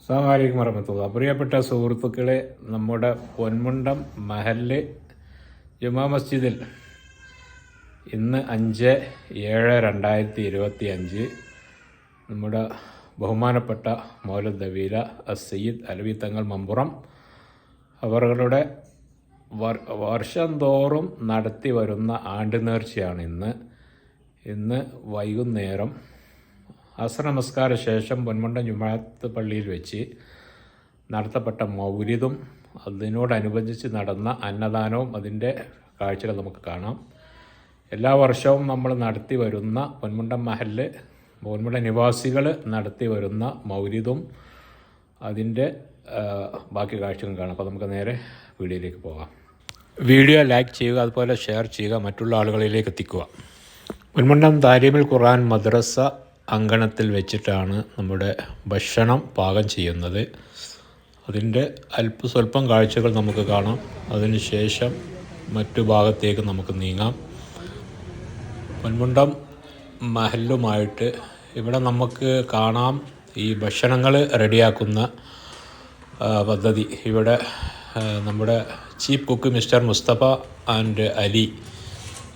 അസ്സലാമു അലൈക്കും വറഹ്മത്തുള്ളാഹി. പ്രിയപ്പെട്ട സുഹൃത്തുക്കളെ, നമ്മുടെ പൊന്മുണ്ടം മഹല്ല് ജുമാ മസ്ജിദിൽ ഇന്ന് 5/7/2025 നമ്മുടെ ബഹുമാനപ്പെട്ട മൗലദ് ദവീല സയ്യിദ് അലവി തങ്ങൾ മമ്പുറം അവരുടെ വർഷം തോറും നടത്തി വരുന്ന ആണ്ട് നേർച്ചയാണ് ഇന്ന് വൈകുന്നേരം അസ്ർ നമസ്കാര ശേഷം പൊന്മുണ്ടം ജുമാഅത്ത് പള്ളിയിൽ വെച്ച് നടത്തപ്പെട്ട മൗലിദും അതിനോടനുബന്ധിച്ച് നടന്ന അന്നദാനവും അതിൻ്റെ കാഴ്ചകൾ നമുക്ക് കാണാം. എല്ലാ വർഷവും നമ്മൾ നടത്തി വരുന്ന പൊന്മുണ്ടം മഹല്ല് പൊന്മുണ്ടം നിവാസികൾ നടത്തി വരുന്ന മൗലിദും അതിൻ്റെ ബാക്കി കാഴ്ചകളും കാണാം. അപ്പോൾ നമുക്ക് നേരെ വീഡിയോയിലേക്ക് പോകാം. വീഡിയോ ലൈക്ക് ചെയ്യുക, അതുപോലെ ഷെയർ ചെയ്യുക, മറ്റുള്ള ആളുകളിലേക്ക് എത്തിക്കുക. പൊന്മുണ്ടം താലീമുൽ ഖുർആൻ മദ്രസ അങ്കണത്തിൽ വെച്ചിട്ടാണ് നമ്മുടെ ഭക്ഷണം പാകം ചെയ്യുന്നത്. അതിൻ്റെ സ്വല്പം കാഴ്ചകൾ നമുക്ക് കാണാം. അതിനുശേഷം മറ്റു ഭാഗത്തേക്ക് നമുക്ക് നീങ്ങാം. പൊന്മുണ്ടം മഹല്ലുമായിട്ട് ഇവിടെ നമുക്ക് കാണാം ഈ ഭക്ഷണങ്ങൾ റെഡിയാക്കുന്ന പദ്ധതി. ഇവിടെ നമ്മുടെ chief cook mister Mustafa and Ali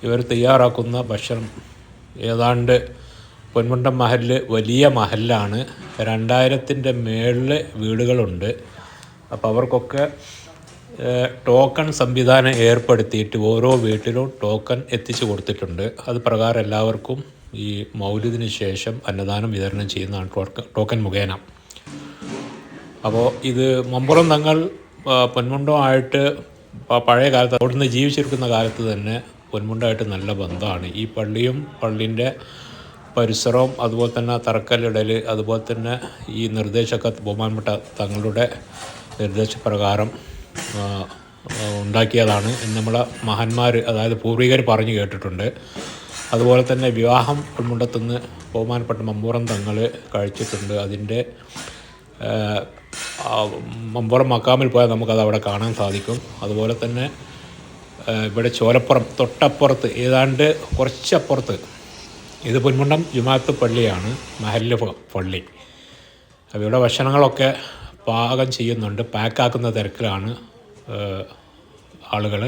ഇവർ തയ്യാറാക്കുന്ന ഭക്ഷണം ഏതാണ്ട് പൊന്മുണ്ടം മഹല്ല് വലിയ മഹല്ലാണ്. 2000-ൻ്റെ മേളിൽ വീടുകളുണ്ട്. അപ്പോൾ അവർക്കൊക്കെ ടോക്കൺ സംവിധാനം ഏർപ്പെടുത്തിയിട്ട് ഓരോ വീട്ടിലും ടോക്കൺ എത്തിച്ചു കൊടുത്തിട്ടുണ്ട്. അത് പ്രകാരം എല്ലാവർക്കും ഈ മൗലിദിന് ശേഷം അന്നദാനം വിതരണം ചെയ്യുന്നതാണ് ടോക്കൺ മുഖേന. അപ്പോൾ ഇത് മമ്പുറം തങ്ങൾ പൊന്മുണ്ടമായിട്ട് പഴയ കാലത്ത് അവിടുന്ന് ജീവിച്ചിരിക്കുന്ന കാലത്ത് തന്നെ പൊന്മുണ്ടമായിട്ട് നല്ല ബന്ധമാണ്. ഈ പള്ളിയും പള്ളിൻ്റെ പരിസരവും അതുപോലെ തന്നെ തറക്കല്ലിടൽ, അതുപോലെ തന്നെ ഈ നിർദ്ദേശമൊക്കെ ബഹുമാനപ്പെട്ട തങ്ങളുടെ നിർദ്ദേശപ്രകാരം ഉണ്ടാക്കിയതാണ് എന്ന് നമ്മളെ മഹാന്മാർ, അതായത് പൂർവികർ പറഞ്ഞു കേട്ടിട്ടുണ്ട്. അതുപോലെ തന്നെ വിവാഹം പൊന്മുണ്ടത്തുനിന്ന് ബഹുമാനപ്പെട്ട മമ്പുറം തങ്ങൾ കഴിച്ചിട്ടുണ്ട്. അതിൻ്റെ മമ്പുറം മക്കാമിൽ പോയാൽ നമുക്കത് അവിടെ കാണാൻ സാധിക്കും. അതുപോലെ തന്നെ ഇവിടെ ചോലപ്പുറം തൊട്ടപ്പുറത്ത് ഏതാണ്ട് കുറച്ചപ്പുറത്ത് ഇത് പൊന്മുണ്ടം ജുമാഅത്ത് പള്ളിയാണ്, മഹല്ല് പള്ളി. അപ്പോൾ ഇവിടെ ഭക്ഷണങ്ങളൊക്കെ പാകം ചെയ്യുന്നുണ്ട്, പാക്കാക്കുന്ന തിരക്കിലാണ് ആളുകൾ.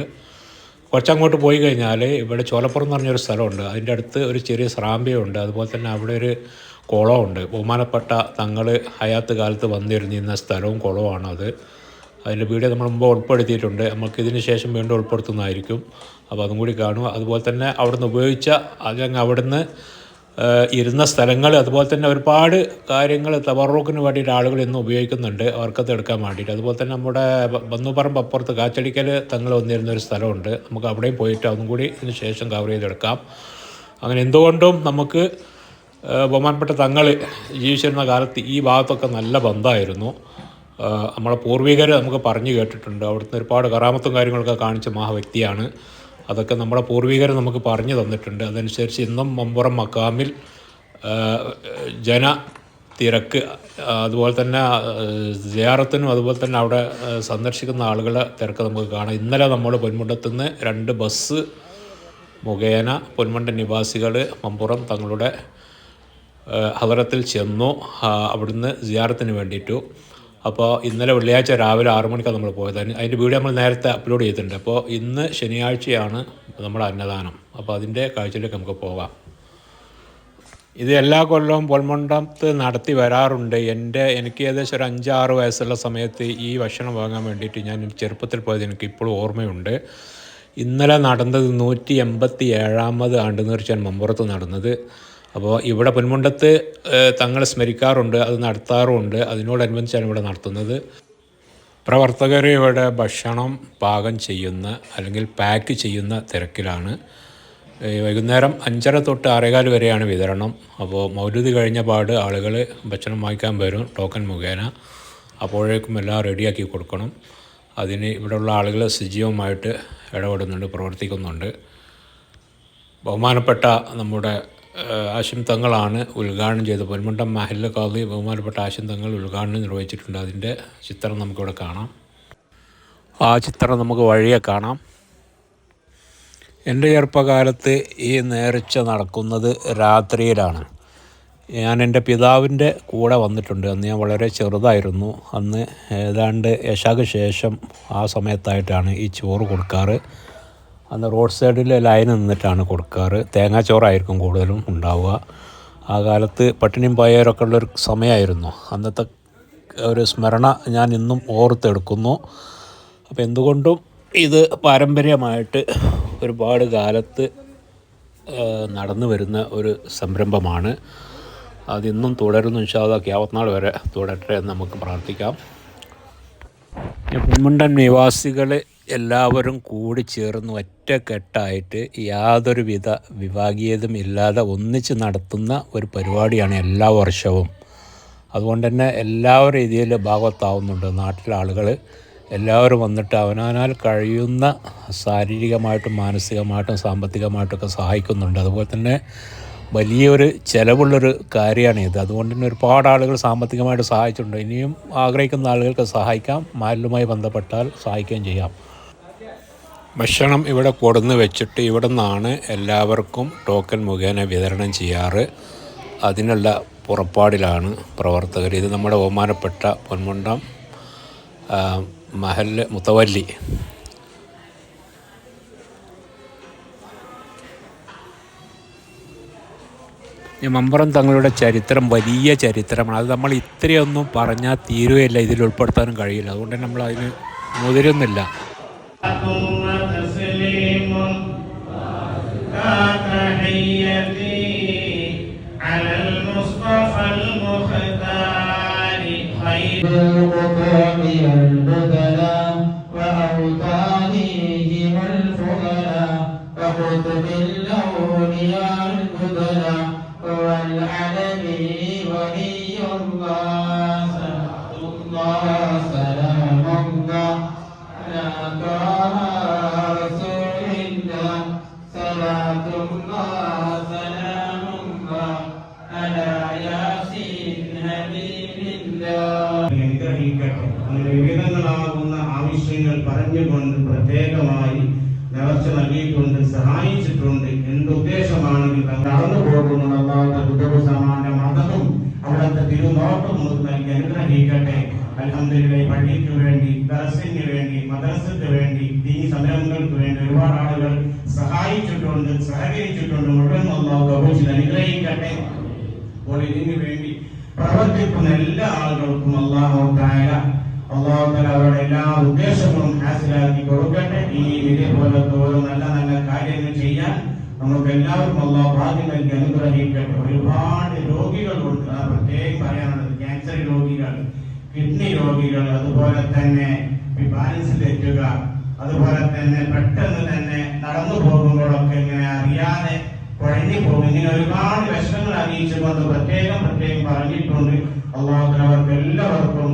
കുറച്ചങ്ങോട്ട് പോയി കഴിഞ്ഞാൽ ഇവിടെ ചോലപ്പുറം എന്ന് പറഞ്ഞൊരു സ്ഥലമുണ്ട്. അതിൻ്റെ അടുത്ത് ഒരു ചെറിയ സ്രാമ്പ്യമുണ്ട്. അതുപോലെ തന്നെ അവിടെ ഒരു കുളമുണ്ട്. ബഹുമാനപ്പെട്ട തങ്ങൾ ഹയാത്ത് കാലത്ത് വന്നിരുന്ന സ്ഥലവും കുളമാണത്. അതിൻ്റെ വീഡിയോ നമ്മൾ മുമ്പ് ഉൾപ്പെടുത്തിയിട്ടുണ്ട്. നമുക്കിതിന് ശേഷം വീണ്ടും ഉൾപ്പെടുത്തുന്നതായിരിക്കും. അപ്പോൾ അതും കൂടി കാണുക. അതുപോലെ തന്നെ അവിടുന്ന് ഉപയോഗിച്ച അതങ്ങ് അവിടുന്ന് ഇരുന്ന സ്ഥലങ്ങൾ, അതുപോലെ തന്നെ ഒരുപാട് കാര്യങ്ങൾ തബറൂക്കിന് വേണ്ടിയിട്ട് ആളുകൾ ഇന്ന് ഉപയോഗിക്കുന്നുണ്ട്, അവർക്കത് എടുക്കാൻ വേണ്ടിയിട്ട്. അതുപോലെ തന്നെ നമ്മുടെ ബന്നുപറമ്പ് അപ്പുറത്ത് കാച്ചടിക്കൽ തങ്ങൾ വന്നിരുന്നൊരു സ്ഥലമുണ്ട്. നമുക്ക് അവിടെയും പോയിട്ട് അതും കൂടി ഇതിന് ശേഷം കവർ ചെയ്തെടുക്കാം. അങ്ങനെ എന്തുകൊണ്ടും നമുക്ക് ബഹുമാനപ്പെട്ട തങ്ങൾ ജീവിച്ചിരുന്ന കാലത്ത് ഈ ഭാഗത്തൊക്കെ നല്ല ബന്ധമായിരുന്നു. നമ്മളെ പൂർവികർ നമുക്ക് പറഞ്ഞു കേട്ടിട്ടുണ്ട്. അവിടുന്ന് ഒരുപാട് കറാമത്തും കാര്യങ്ങളൊക്കെ കാണിച്ച മഹാവ്യക്തിയാണ്. അതൊക്കെ നമ്മുടെ പൂർവികർ നമുക്ക് പറഞ്ഞു തന്നിട്ടുണ്ട്. അതനുസരിച്ച് ഇന്നും മമ്പുറം മക്കാമിൽ തിരക്ക്, അതുപോലെ തന്നെ സിയാറത്തിനും അതുപോലെ തന്നെ അവിടെ സന്ദർശിക്കുന്ന ആളുകളെ തിരക്ക് നമുക്ക് കാണാം. ഇന്നലെ നമ്മൾ പൊന്മുണ്ടത്തുനിന്ന് 2 ബസ് മുഖേന പൊന്മുണ്ടം നിവാസികൾ മമ്പുറം തങ്ങളുടെ ഹദറത്തിൽ ചെന്നു, അവിടുന്ന് സിയാറത്തിന് വേണ്ടിയിട്ടു. അപ്പോൾ ഇന്നലെ വെള്ളിയാഴ്ച രാവിലെ 6 മണിക്കാണ് നമ്മൾ പോയത്. അതിൻ്റെ വീഡിയോ നമ്മൾ നേരത്തെ അപ്ലോഡ് ചെയ്തിട്ടുണ്ട്. അപ്പോൾ ഇന്ന് ശനിയാഴ്ചയാണ് നമ്മുടെ അന്നദാനം. അപ്പോൾ അതിൻ്റെ കാഴ്ചയിലേക്ക് നമുക്ക് പോകാം. ഇത് എല്ലാ കൊല്ലവും പൊന്മുണ്ടത്ത് നടത്തി വരാറുണ്ട്. എനിക്ക് ഏകദേശം ഒരു 5-6 വയസ്സുള്ള സമയത്ത് ഈ ഭക്ഷണം വാങ്ങാൻ വേണ്ടിയിട്ട് ഞാൻ ചെറുപ്പത്തിൽ പോയത് എനിക്ക് ഇപ്പോഴും ഓർമ്മയുണ്ട്. ഇന്നലെ നടന്നത് 187ാമത് ആണ്ട് നേർച്ചയാണ് മമ്പുറത്ത് നടന്നത്. അപ്പോൾ ഇവിടെ പൊന്മുണ്ടത്ത് തങ്ങൾ സ്മരിക്കാറുണ്ട്, അത് നടത്താറുമുണ്ട്. അതിനോടനുബന്ധിച്ചാണ് ഇവിടെ നടത്തുന്നത്. പ്രവർത്തകർ ഇവിടെ ഭക്ഷണം പാകം ചെയ്യുന്ന അല്ലെങ്കിൽ പാക്ക് ചെയ്യുന്ന തിരക്കിലാണ്. വൈകുന്നേരം 5:30 തൊട്ട് 6:15 വരെയാണ് വിതരണം. അപ്പോൾ മൗലിദ് കഴിഞ്ഞ പാട് ആളുകൾ ഭക്ഷണം വാങ്ങിക്കാൻ വരും ടോക്കൺ മുഖേന. അപ്പോഴേക്കും എല്ലാം റെഡിയാക്കി കൊടുക്കണം. അതിന് ഇവിടെയുള്ള ആളുകൾ സജീവമായിട്ട് ഇടപെടുന്നുണ്ട്, പ്രവർത്തിക്കുന്നുണ്ട്. ബഹുമാനപ്പെട്ട നമ്മുടെ ആശിം തങ്ങളാണ് ഉദ്ഘാടനം ചെയ്തത്. പൊന്മുണ്ടം മഹല്ല് ഖാദി ബഹുമാനപ്പെട്ട ആശിം തങ്ങൾ ഉദ്ഘാടനം നിർവഹിച്ചിട്ടുണ്ട്. അതിൻ്റെ ചിത്രം നമുക്കിവിടെ കാണാം. ആ ചിത്രം നമുക്ക് വഴിയെ കാണാം. എൻ്റെ ചെറുപ്പകാലത്ത് ഈ നേർച്ച നടക്കുന്നത് രാത്രിയിലാണ്. ഞാൻ എൻ്റെ പിതാവിൻ്റെ കൂടെ വന്നിട്ടുണ്ട്. അന്ന് ഞാൻ വളരെ ചെറുതായിരുന്നു. അന്ന് ഏതാണ്ട് ഇശാക്ക് ശേഷം ആ സമയത്തായിട്ടാണ് ഈ ചോറ് കൊടുക്കാറ്. അന്ന് റോഡ് സൈഡിൽ ലൈൻ നിന്നിട്ടാണ് കൊടുക്കാറ്. തേങ്ങാച്ചോറായിരിക്കും കൂടുതലും ഉണ്ടാവുക. ആ കാലത്ത് പട്ടിണിയും പായരൊക്കെ ഉള്ളൊരു സമയമായിരുന്നു. അന്നത്തെ ഒരു സ്മരണ ഞാൻ ഇന്നും ഓർത്തെടുക്കുന്നു. അപ്പോൾ എന്തുകൊണ്ടും ഇത് പാരമ്പര്യമായിട്ട് ഒരുപാട് കാലത്ത് നടന്നു വരുന്ന ഒരു സംരംഭമാണ്. അതിന്നും തുടരുന്നു. ഇൻഷാ അല്ലാഹ് ഖിയാമത്ത് നാൾ വരെ തുടരട്ടെ എന്ന് നമുക്ക് പ്രാർത്ഥിക്കാം. പൊന്മുണ്ടൻ നിവാസികൾ എല്ലാവരും കൂടി ചേർന്ന് ഒറ്റക്കെട്ടായിട്ട് യാതൊരുവിധ വിഭാഗീയതയും ഇല്ലാതെ ഒന്നിച്ച് നടത്തുന്ന ഒരു പരിപാടിയാണ് എല്ലാ വർഷവും. അതുകൊണ്ട് തന്നെ എല്ലാ രീതിയിൽ ഭാഗത്താവുന്നുണ്ട്. നാട്ടിലെ ആളുകൾ എല്ലാവരും വന്നിട്ട് അവനവനാൽ കഴിയുന്ന ശാരീരികമായിട്ടും മാനസികമായിട്ടും സാമ്പത്തികമായിട്ടൊക്കെ സഹായിക്കുന്നുണ്ട്. അതുപോലെ തന്നെ വലിയൊരു ചിലവുള്ളൊരു കാര്യമാണിത്. അതുകൊണ്ട് തന്നെ ഒരുപാട് ആളുകൾ സാമ്പത്തികമായിട്ട് സഹായിച്ചിട്ടുണ്ട്. ഇനിയും ആഗ്രഹിക്കുന്ന ആളുകൾക്ക് സഹായിക്കാം. മഹല്ലുമായി ബന്ധപ്പെട്ടാൽ സഹായിക്കുകയും ചെയ്യാം. ഭക്ഷണം ഇവിടെ കൊടുന്ന് വെച്ചിട്ട് ഇവിടെ നിന്നാണ് എല്ലാവർക്കും ടോക്കൺ മുഖേന വിതരണം ചെയ്യാറ്. അതിനുള്ള പുറപ്പാടിലാണ് പ്രവർത്തകർ. ഇത് നമ്മുടെ ബഹുമാനപ്പെട്ട പൊന്മുണ്ടം മഹല്ല് മുത്തവല്ലി. ഈ മമ്പറം തങ്ങളുടെ ചരിത്രം വലിയ ചരിത്രമാണ്. അത് നമ്മൾ ഇത്രയൊന്നും പറഞ്ഞാൽ തീരുകയില്ല, ഇതിൽ ഉൾപ്പെടുത്താനും കഴിയില്ല. അതുകൊണ്ട് തന്നെ നമ്മൾ അതിന് മുതിരുന്നില്ല. വിവിധങ്ങളാകുന്ന ആവശ്യങ്ങൾ പറഞ്ഞുകൊണ്ട് പ്രത്യേകമായി നേർച്ച നൽകിയിട്ടുണ്ട്, സഹായിച്ചിട്ടുണ്ട്. എന്തുദ്ദേശമാണെങ്കിൽ നടന്നു പോകുന്ന സമാന മതവും അവിടുത്തെ തിരുനോട്ടം നമുക്ക് നൽകി അനുഗ്രഹിക്കട്ടെ. അൽഹംദുലില്ലാഹ് പള്ളിക്ക് വേണ്ടി, ദർസിന് വേണ്ടി, മദ്രസയ്ക്ക് വേണ്ടി, ദീനി സംരംഭങ്ങൾക്ക് വേണ്ടി ഒരുപാട് ആളുകൾ സഹായിച്ചിട്ടുണ്ട്, സഹകരിച്ചിട്ടുണ്ട്. മുഴുവൻ അല്ലാഹു കബൂൽ ചെയ്ത് അനുഗ്രഹിക്കട്ടെ. അപ്പോൾ ഇതിനു വേണ്ടി പ്രവർത്തിക്കുന്ന എല്ലാ ആളുകൾക്കും അല്ലാഹു തആല അവരുടെ എല്ലാ ഉദ്ദേശങ്ങളും ഹാസിലാക്കി കൊടുക്കട്ടെ. ഇനിയും ഇതേപോലത്തെ ഓരോ നല്ല നല്ല കാര്യങ്ങൾ ചെയ്യാൻ നമുക്ക് എല്ലാവർക്കും അല്ലാഹു ഭാഗ്യം നൽകി അനുഗ്രഹിക്കട്ടെ. ഒരുപാട് രോഗികളുണ്ട്, പ്രത്യേകം പറയാനുള്ളത് ക്യാൻസർ രോഗികൾ, കിഡ്നി രോഗികൾ, അതുപോലെ തന്നെ ബാലൻസ് തെറ്റുക, അതുപോലെ തന്നെ പെട്ടെന്ന് തന്നെ നടന്നു പോകുമ്പോഴൊക്കെ ഇങ്ങനെ അറിയാതെ കുഴഞ്ഞു പോകും. ഇങ്ങനെ ഒരുപാട് വിഷമങ്ങൾ അറിയിച്ചുകൊണ്ട് പ്രത്യേകം പറഞ്ഞിട്ടുണ്ട്. അല്ലാഹു അവർക്ക് എല്ലാവർക്കും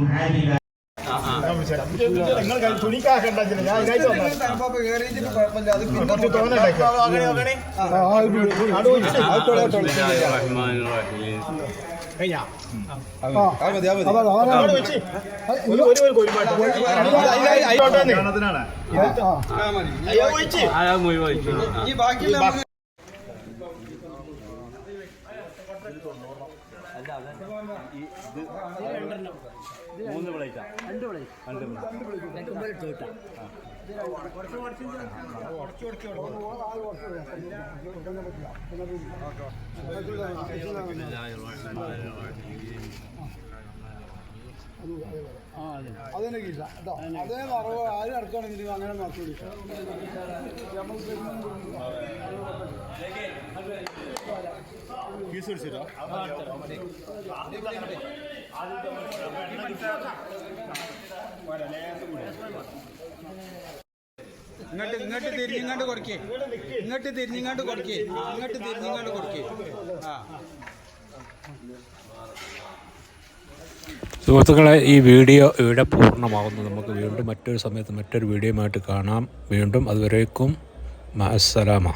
മൂന്ന് പ്ലേറ്റാ, രണ്ട് പ്ലേറ്റ് അതെന്നെ കീശ കേട്ടോ. അതേ അറിവ് ആരും ഇറക്കുകയാണെങ്കിൽ അങ്ങനെ നോക്കി ഫീസ് പിടിച്ചിട്ടോ. ഇങ്ങോട്ട് തിരിഞ്ഞിങ്ങാണ്ട് കൊടുക്കേ, ഇങ്ങോട്ട് തിരിഞ്ഞിങ്ങാണ്ട് കൊടുക്കേ, ഇങ്ങോട്ട് തിരിഞ്ഞിങ്ങാണ്ട് കൊടുക്കേ. ആ സുഹൃത്തുക്കളെ, ഈ വീഡിയോ ഇവിടെ പൂർണ്ണമാകുന്നു. നമുക്ക് വീണ്ടും മറ്റൊരു സമയത്ത് മറ്റൊരു വീഡിയോയുമായിട്ട് കാണാം. വീണ്ടും അതുവരേക്കും മഅസ്സലാമ.